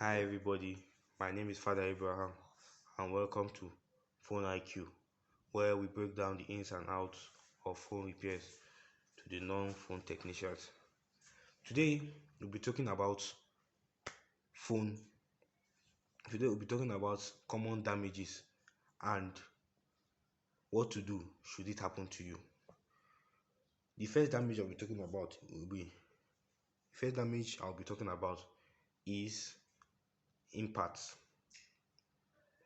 Hi everybody, my name is Father Abraham and welcome to Phone IQ, where we break down the ins and outs of phone repairs to the non-phone technicians. Today we'll be talking about phone. Today we'll be talking about common damages and what to do should it happen to you. The first damage I'll be talking about will be the first damage I'll be talking about is impact.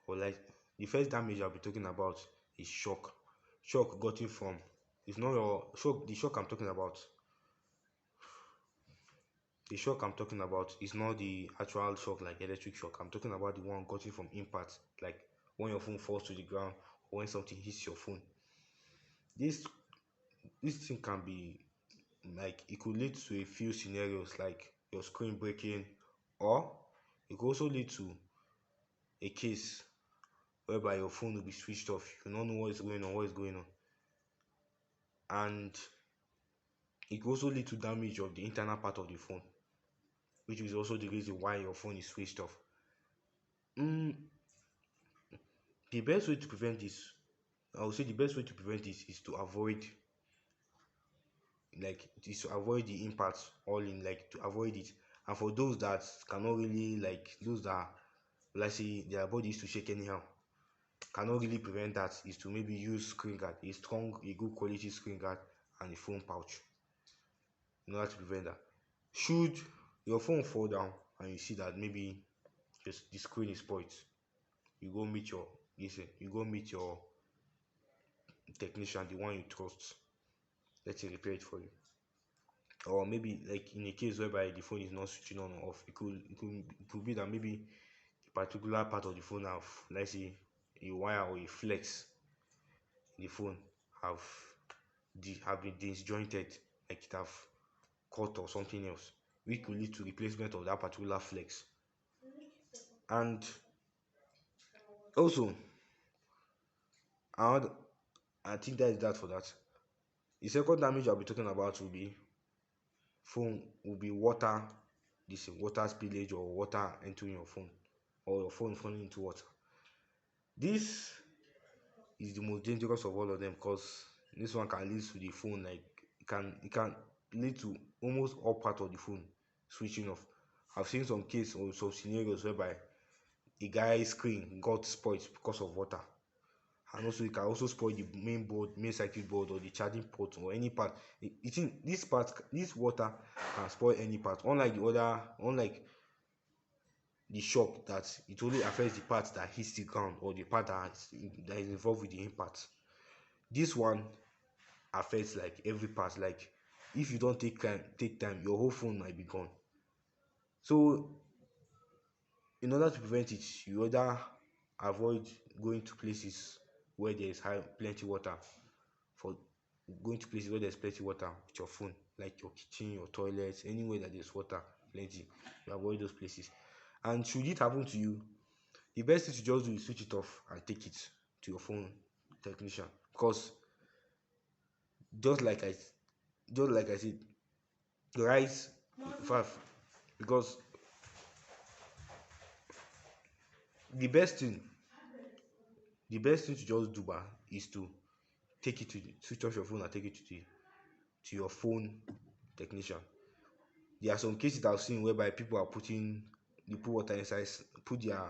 Or like the first damage I'll be talking about is shock. Shock gotten from it's not your shock. The shock I'm talking about is not the actual shock like electric shock. I'm talking about the one gotten from impact, like when your phone falls to the ground or when something hits your phone. This this thing can be like it could lead to a few scenarios like your screen breaking, or it could also lead to a case whereby your phone will be switched off. You don't know what is going on, and it could also lead to damage of the internal part of the phone, which is also the reason why your phone is switched off. Mm, the best way to prevent this, I would say the best way to prevent this is to avoid the impact all in, like to avoid it. And for those that cannot really, like those that let's say their body is to shake anyhow, cannot really prevent that, is to maybe use screen guard, a good quality screen guard, and a phone pouch in order to prevent that. Should your phone fall down and you see that maybe just the screen is spoiled, you go meet your you go meet your technician, the one you trust. Let him repair it for you. Or maybe like in a case whereby the phone is not switching on or off, it could be that maybe a particular part of the phone have, let's say, a wire or a flex in the phone have have been disjointed, like it have cut or something else, which could lead to replacement of that particular flex. And also, another, I think that is that for that. The second damage I'll be talking about will be water, this water spillage or water entering your phone, or your phone falling into water. This is the most dangerous of all of them, because this one can lead to the phone, like it can lead to almost all part of the phone switching off. I've seen some case or some scenarios whereby a guy's screen got spoiled because of water, and also it can also spoil the main circuit board or the charging port or any part. This water can spoil any part, unlike the shock that it only affects the part that hits the ground or the part that is involved with the impact. This one affects like every part. Like if you don't take time, your whole phone might be gone. So in order to prevent it, you either avoid going to places where there is plenty water. For going to places where there's plenty water with your phone, like your kitchen, your toilets, anywhere that there's water plenty, you avoid those places. And should it happen to you, the best thing to just do is switch it off and take it to your phone technician. Because just like I said, rice faff, because the best thing to just do is to switch off your phone and take it to your phone technician. There are some cases I've seen whereby people are putting they put water inside, put their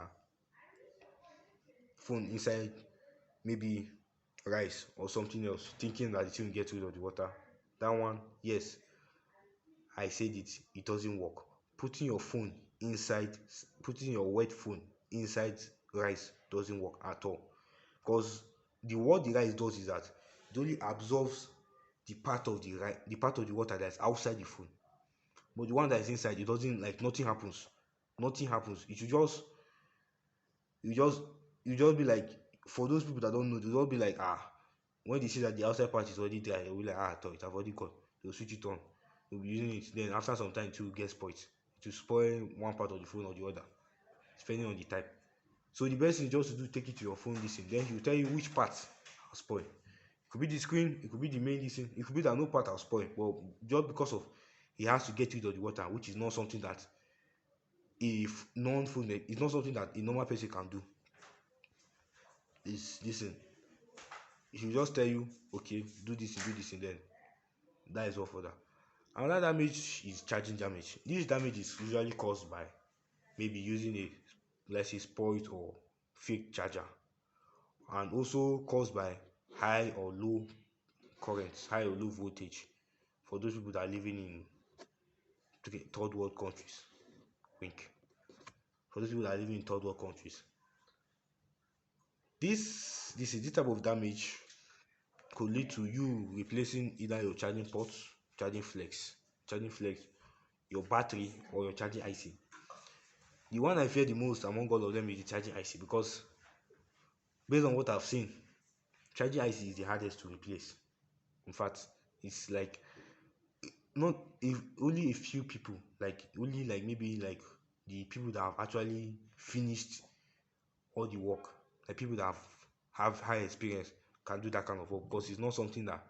phone inside maybe rice or something else, thinking that it will get rid of the water. That one, yes, I said it doesn't work. Putting your wet phone inside rice doesn't work at all. Because what the rice does is that it only absorbs the part of the water that's outside the phone. But the one that is inside, it doesn't, like nothing happens. Nothing happens. It will just you just you just be like, for those people that don't know, they'll just be like, when they see that the outside part is already dry, they'll be like, I thought it have already gone. They'll switch it on. They'll be using it. Then after some time it will get spoiled. It will spoil one part of the phone or the other, depending on the type. So the best thing is just to take it to your phone listen. Then he'll tell you which parts are spoiled. It could be the screen, it could be the main listen, it could be that no part are spoiled. But just because of he has to get rid of the water, which is not something that if non-phone it's not something that a normal person can do. Is listen, it should just tell you, okay, do this, and then that is all for that. Another damage is charging damage. This damage is usually caused by maybe using a, let's say, spoiled or fake charger, and also caused by high or low currents, high or low voltage for those people that are living in third world countries. Wink. For those people that are living in third world countries. This type of damage could lead to you replacing either your charging ports, charging flex, your battery, or your charging IC. The one I fear the most among all of them is the charging IC, because based on what I've seen, charging IC is the hardest to replace. In fact, it's like not if only a few people, like only like maybe like the people that have actually finished all the work, like people that have high experience can do that kind of work, because it's not something that,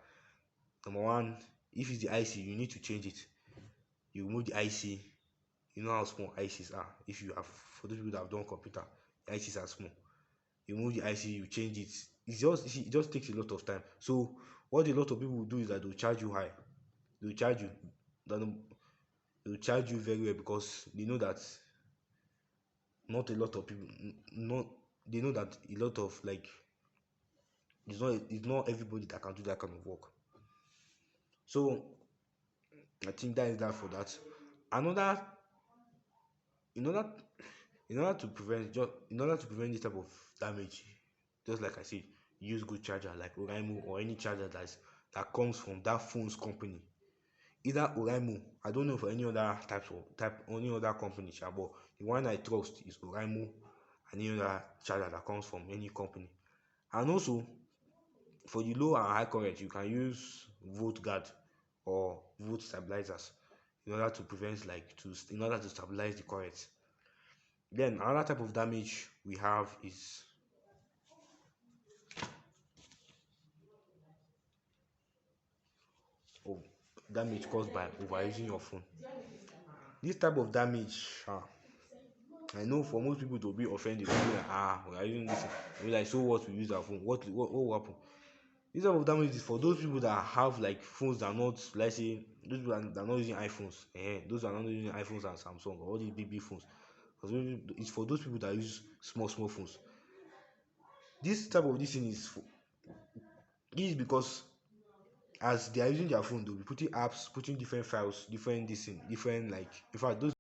number one, if it's the IC, you need to change it. You remove the IC. You know how small ICs are. If you have, for those people that have done computer, the ICs are small. You remove the IC, you change it. It just takes a lot of time. So what a lot of people will do is that they'll charge you high. They'll charge you. Then they'll charge you very well, because they know that not a lot of people, not they know that a lot of like it's not everybody that can do that kind of work. So I think that is that for that. Another, in order in order to prevent this type of damage, just like I said, use good charger like Oraimo, or any charger that comes from that phone's company. Either Oraimo, I don't know for any other any other company, but the one I trust is Oraimo, and any other charger that comes from any company. And also, for the low and high current, you can use volt guard or volt stabilizers in order to prevent in order to stabilize the current. Then another type of damage we have is oh, damage caused by overusing your phone. This type of damage, I know for most people to be offended, they'll be like, we are using this. We're like, so what? We use our phone. What will happen? This type of damage is for those people that have like phones that are not, let's say, those people that are not using iPhones. Those are not using iPhones and Samsung or all these big phones. It's for those people that use small phones. This type of this thing this is because as they are using their phone, they'll be putting apps, putting different files, different this thing, different, like, in fact, those